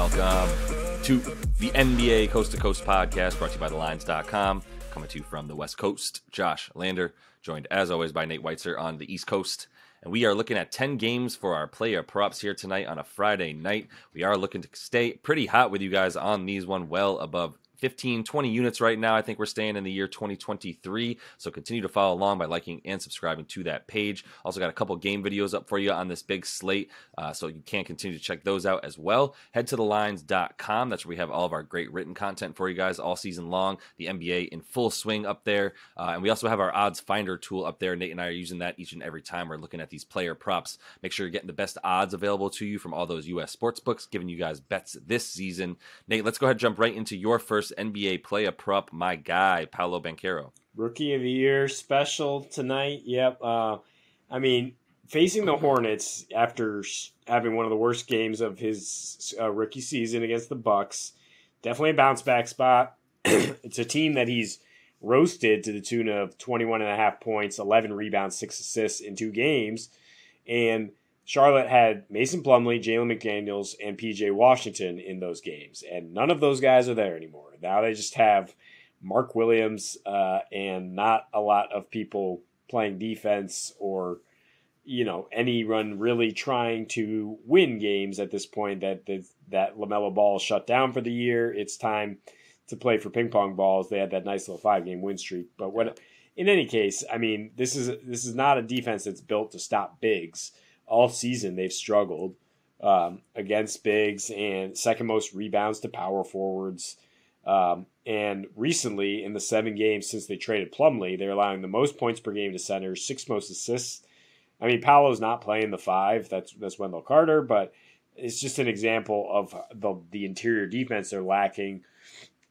Welcome to the NBA Coast to Coast podcast brought to you by thelines.com. Coming to you from the West Coast, Josh Lander, joined as always by Nate Weitzer on the East Coast. And we are looking at 10 games for our player props here tonight on a Friday night. We are looking to stay pretty hot with you guys on these one, well above 15, 20 units right now. I think we're staying in the year 2023. So continue to follow along by liking and subscribing to that page. Also got a couple game videos up for you on this big slate. So you can continue to check those out as well. Head to thelines.com. That's where we have all of our great written content for you guys all season long. The NBA in full swing up there. And we also have our odds finder tool up there. Nate and I are using that each and every time we're looking at these player props. Make sure you're getting the best odds available to you from all those US sports books, giving you guys bets this season. Nate, let's go ahead and jump right into your first NBA player prop, my guy, Paolo Banchero. Rookie of the Year special tonight. Yep. Facing the Hornets after having one of the worst games of his rookie season against the Bucks, definitely a bounce back spot. It's a team that he's roasted to the tune of 21.5 points, 11 rebounds, 6 assists in 2 games. And Charlotte had Mason Plumlee, Jalen McDaniels, and PJ Washington in those games. And none of those guys are there anymore. Now they just have Mark Williams and not a lot of people playing defense or, anyone really trying to win games at this point that LaMelo Ball shut down for the year. It's time to play for ping pong balls. They had that nice little 5-game win streak. But in any case, this is not a defense that's built to stop bigs. All season they've struggled against bigs and second most rebounds to power forwards. And recently, in the 7 games since they traded Plumlee, they're allowing the most points per game to centers, 6th most assists. Paolo's not playing the 5. That's Wendell Carter, but it's just an example of the interior defense they're lacking.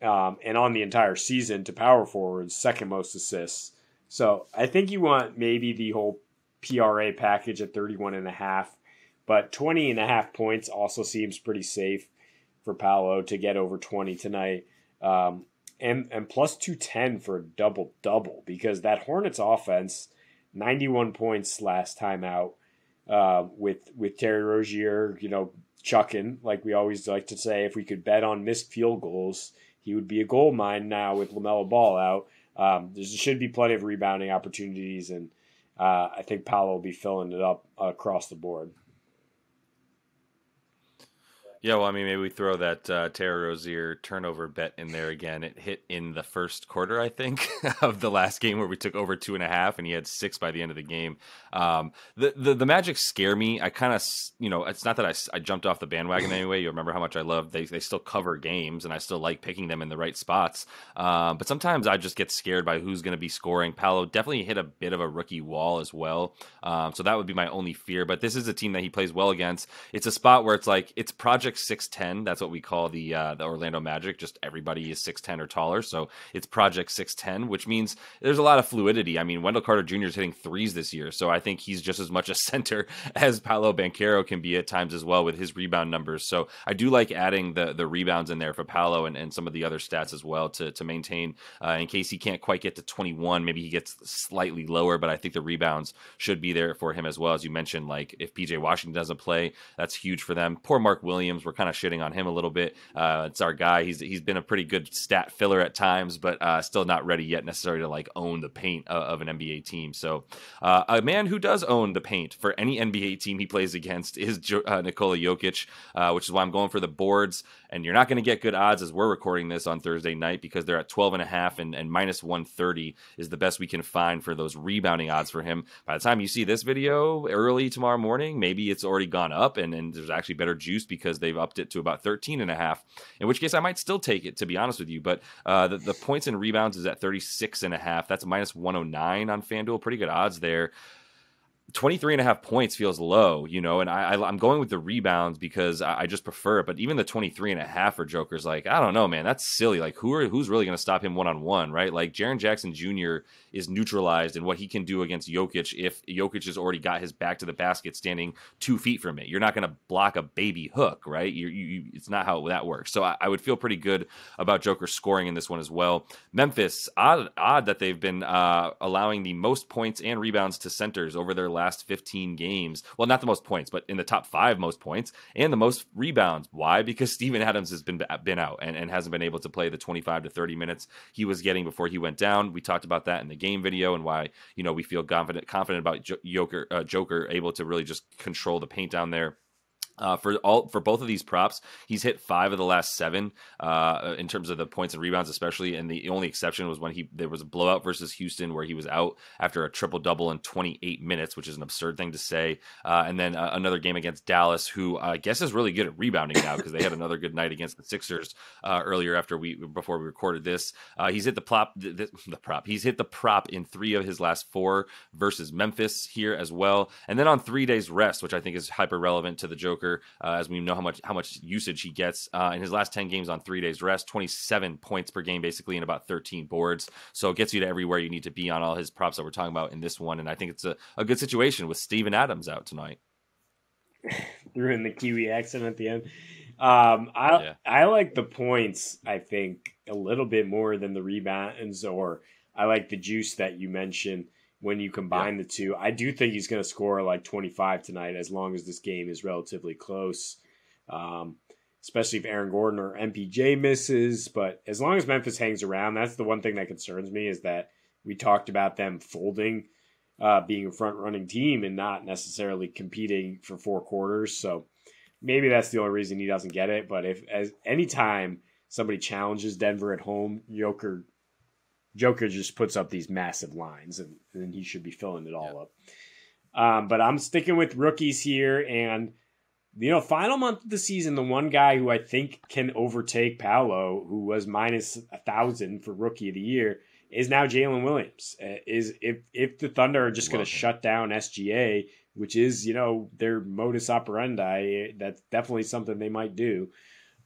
And on the entire season to power forwards, 2nd most assists. So I think you want maybe the whole PRA package at 31.5, but 20.5 points also seems pretty safe for Paolo to get over 20 tonight. And plus 210 for a double-double because that Hornets offense, 91 points last time out with Terry Rozier, chucking, like we always like to say. If we could bet on missed field goals, he would be a gold mine now with LaMelo Ball out. There should be plenty of rebounding opportunities, and I think Paolo will be filling it up across the board. Yeah, well, maybe we throw that Terry Rozier turnover bet in there again. It hit in the first quarter, I think, of the last game where we took over 2.5, and he had 6 by the end of the game. The Magic scare me. I kind of, it's not that I jumped off the bandwagon anyway. You remember how much I love. They still cover games, and I still like picking them in the right spots. But sometimes I just get scared by who's going to be scoring. Paolo definitely hit a bit of a rookie wall as well. So that would be my only fear. But this is a team that he plays well against. It's a spot where it's like, it's Project 6'10". That's what we call the Orlando Magic. Just everybody is 6'10" or taller. So it's Project 6'10", which means there's a lot of fluidity. Wendell Carter Jr. is hitting threes this year. So I think he's just as much a center as Paolo Banchero can be at times as well with his rebound numbers. So I do like adding the rebounds in there for Paolo and some of the other stats as well to maintain in case he can't quite get to 21. Maybe he gets slightly lower, but I think the rebounds should be there for him as well. As you mentioned, like if PJ Washington doesn't play, that's huge for them. Poor Mark Williams. We're kind of shitting on him a little bit. It's our guy. He's been a pretty good stat filler at times, but still not ready yet necessarily to like own the paint of an NBA team. So a man who does own the paint for any NBA team he plays against is Nikola Jokić, which is why I'm going for the boards. And you're not going to get good odds as we're recording this on Thursday night because they're at 12.5 and minus 130 is the best we can find for those rebounding odds for him. By the time you see this video early tomorrow morning, maybe it's already gone up and there's actually better juice because they've upped it to about 13.5, in which case I might still take it, to be honest with you. But the points and rebounds is at 36.5. That's minus 109 on FanDuel. Pretty good odds there. 23.5 points feels low, and I'm going with the rebounds because I just prefer it. But even the 23.5 for Joker's like, I don't know, man, that's silly. Like who's really going to stop him one-on-one, right? Like Jaren Jackson Jr. is neutralized in what he can do against Jokić if Jokić has already got his back to the basket standing 2 feet from it. You're not going to block a baby hook, right? It's not how that works. So I would feel pretty good about Joker scoring in this one as well. Memphis, odd that they've been allowing the most points and rebounds to centers over their last 15 games. Well, not the most points, but in the top 5 most points and the most rebounds. Why? Because Steven Adams has been out and hasn't been able to play the 25 to 30 minutes he was getting before he went down. We talked about that in the game video and why, we feel confident about Joker able to really just control the paint down there. For both of these props, he's hit 5 of the last 7 in terms of the points and rebounds, especially. And the only exception was when there was a blowout versus Houston where he was out after a triple double in 28 minutes, which is an absurd thing to say. And then another game against Dallas, who I guess is really good at rebounding now because they had another good night against the Sixers earlier before we recorded this. He's hit the prop. He's hit the prop in 3 of his last 4 versus Memphis here as well. And then on 3 days rest, which I think is hyper relevant to the Joker. As we know how much usage he gets in his last 10 games on 3 days rest, 27 points per game basically, and about 13 boards. So it gets you to everywhere you need to be on all his props that we're talking about in this one. And I think it's a good situation with Steven Adams out tonight. Threw in the Kiwi accent at the end. I like the points, I think, a little bit more than the rebounds, or I like the juice that you mentioned. When you combine the two, I do think he's going to score like 25 tonight as long as this game is relatively close, especially if Aaron Gordon or MPJ misses. But as long as Memphis hangs around, that's the one thing that concerns me is that we talked about them folding, being a front-running team and not necessarily competing for 4 quarters. So maybe that's the only reason he doesn't get it. But anytime somebody challenges Denver at home, Joker just puts up these massive lines, and he should be filling it all up. But I'm sticking with rookies here, and final month of the season, the one guy who I think can overtake Paolo, who was minus 1,000 for rookie of the year, is now Jalen Williams. If the Thunder are just going to shut down SGA, which is their modus operandi, that's definitely something they might do.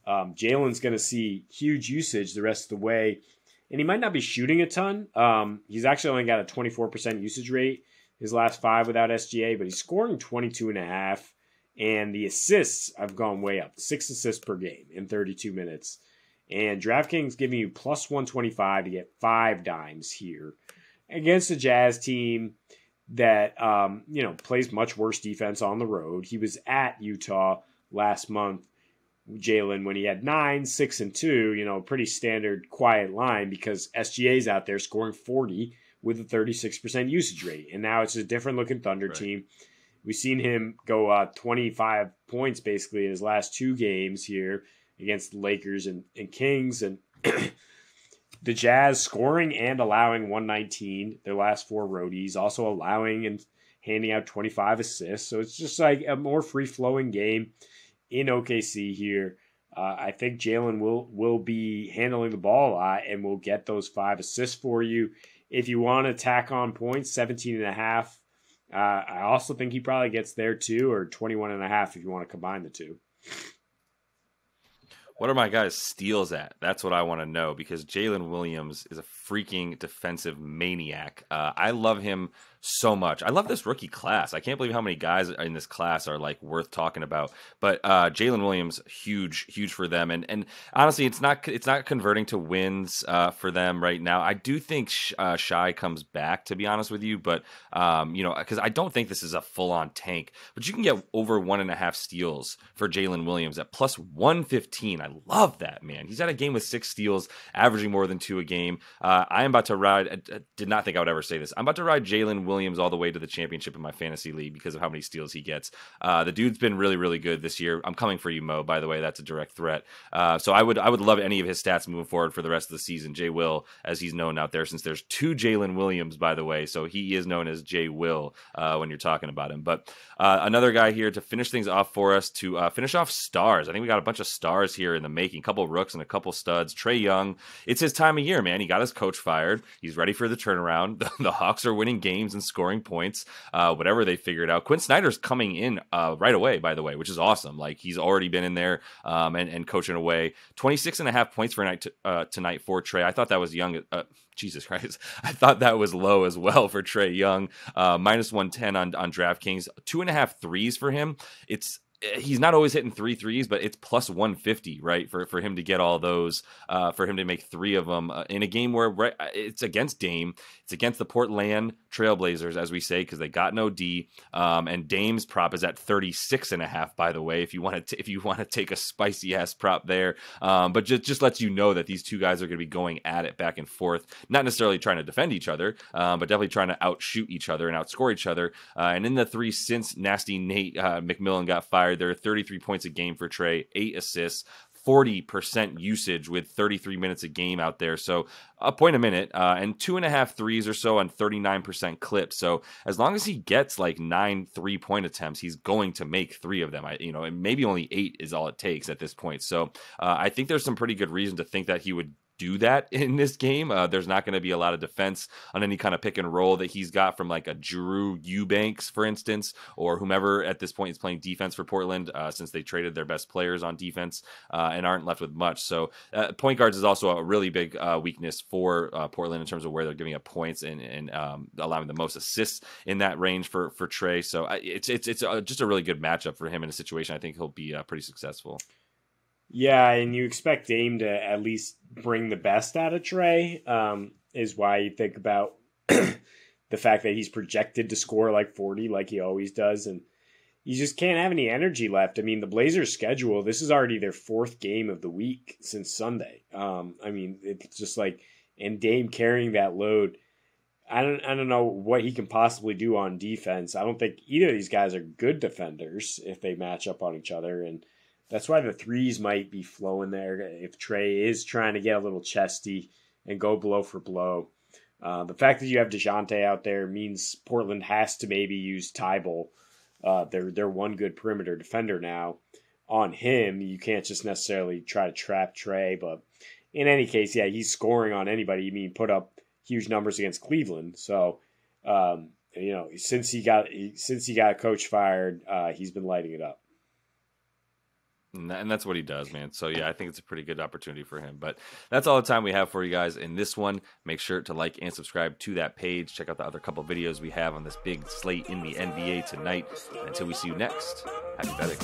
Jalen's going to see huge usage the rest of the way. And he might not be shooting a ton. He's actually only got a 24% usage rate his last 5 without SGA, but he's scoring 22.5. And the assists have gone way up. 6 assists per game in 32 minutes. And DraftKings giving you plus 125 to get 5 dimes here against a Jazz team that plays much worse defense on the road. He was at Utah last month, Jalen, when he had 9, 6, and 2, pretty standard quiet line because SGA's out there scoring 40 with a 36% usage rate. And now it's a different looking Thunder team. We've seen him go 25 points basically in his last 2 games here against the Lakers and Kings. And the Jazz scoring and allowing 119 their last 4 roadies, also allowing and handing out 25 assists. So it's just like a more free-flowing game in OKC here. I think Jalen will be handling the ball a lot and will get those 5 assists for you. If you want to tack on points, 17.5. I also think he probably gets there too, or 21.5 if you want to combine the two. What are my guys' steals at? That's what I want to know because Jalen Williams is a freaking defensive maniac. I love him so much. I love this rookie class. I can't believe how many guys in this class are like worth talking about. But Jalen Williams, huge for them. And honestly, it's not converting to wins for them right now. I do think Shai comes back, to be honest with you. But because I don't think this is a full on tank. But you can get over 1.5 steals for Jalen Williams at plus 115. I love that, man. He's had a game with 6 steals, averaging more than 2 a game. I am about to ride. I did not think I would ever say this. I'm about to ride Jalen Williams all the way to the championship in my fantasy league because of how many steals he gets. The dude's been really good this year. I'm coming for you, Mo. By the way, that's a direct threat. So I would love any of his stats moving forward for the rest of the season. J Will, as he's known out there, since there's 2 Jalen Williams, by the way, so he is known as J Will when you're talking about him. But another guy here to finish things off for us, to finish off stars. I think we got a bunch of stars here in the making. A couple rooks and a couple studs. Trae Young, it's his time of year, man. He got his coach fired. He's ready for the turnaround. The Hawks are winning games and scoring points, whatever they figured out. Quinn Snyder's coming in right away, by the way, which is awesome. Like, he's already been in there and coaching away. 26.5 points for tonight for Trae. I thought that was young. Jesus Christ. I thought that was low as well for Trae Young. Minus 110 on DraftKings. 2.5 threes for him. He's not always hitting 3 threes, but it's plus 150, right? For him to get all those, for him to make 3 of them in a game where it's against Dame, it's against the Portland Trailblazers, as we say, because they got no D. And Dame's prop is at 36.5, by the way, if you want to take a spicy ass prop there. But just lets you know that these two guys are going to be going at it back and forth, not necessarily trying to defend each other, but definitely trying to outshoot each other and outscore each other. And in the 3 since Nasty Nate McMillan got fired, there are 33 points a game for Trae, 8 assists, 40% usage with 33 minutes a game out there. So a point a minute, and 2.5 threes or so on 39% clip. So as long as he gets like 9 3-point attempts, he's going to make 3 of them. And maybe only 8 is all it takes at this point. So I think there's some pretty good reason to think that he would do that in this game. There's not going to be a lot of defense on any kind of pick and roll that he's got from like a Drew Eubanks, for instance, or whomever at this point is playing defense for Portland, since they traded their best players on defense and aren't left with much. So point guards is also a really big weakness for Portland in terms of where they're giving up points and allowing the most assists in that range for Trae. So it's just a really good matchup for him in a situation. I think he'll be pretty successful. Yeah, and you expect Dame to at least bring the best out of Trae, is why you think about the fact that he's projected to score like 40 like he always does, and you just can't have any energy left. I mean, the Blazers' schedule, this is already their 4th game of the week since Sunday. It's just like, and Dame carrying that load, I don't know what he can possibly do on defense. I don't think either of these guys are good defenders if they match up on each other, and that's why the threes might be flowing there if Trae is trying to get a little chesty and go blow for blow. The fact that you have DeJounte out there means Portland has to maybe use Tybal, their one good perimeter defender now, on him. You can't just necessarily try to trap Trae, but in any case, yeah, he's scoring on anybody. You mean put up huge numbers against Cleveland. So, since he got coach fired, he's been lighting it up. And that's what he does, man. So, yeah, I think it's a pretty good opportunity for him. But that's all the time we have for you guys in this one. Make sure to like and subscribe to that page. Check out the other couple videos we have on this big slate in the NBA tonight. And until we see you next, happy betting.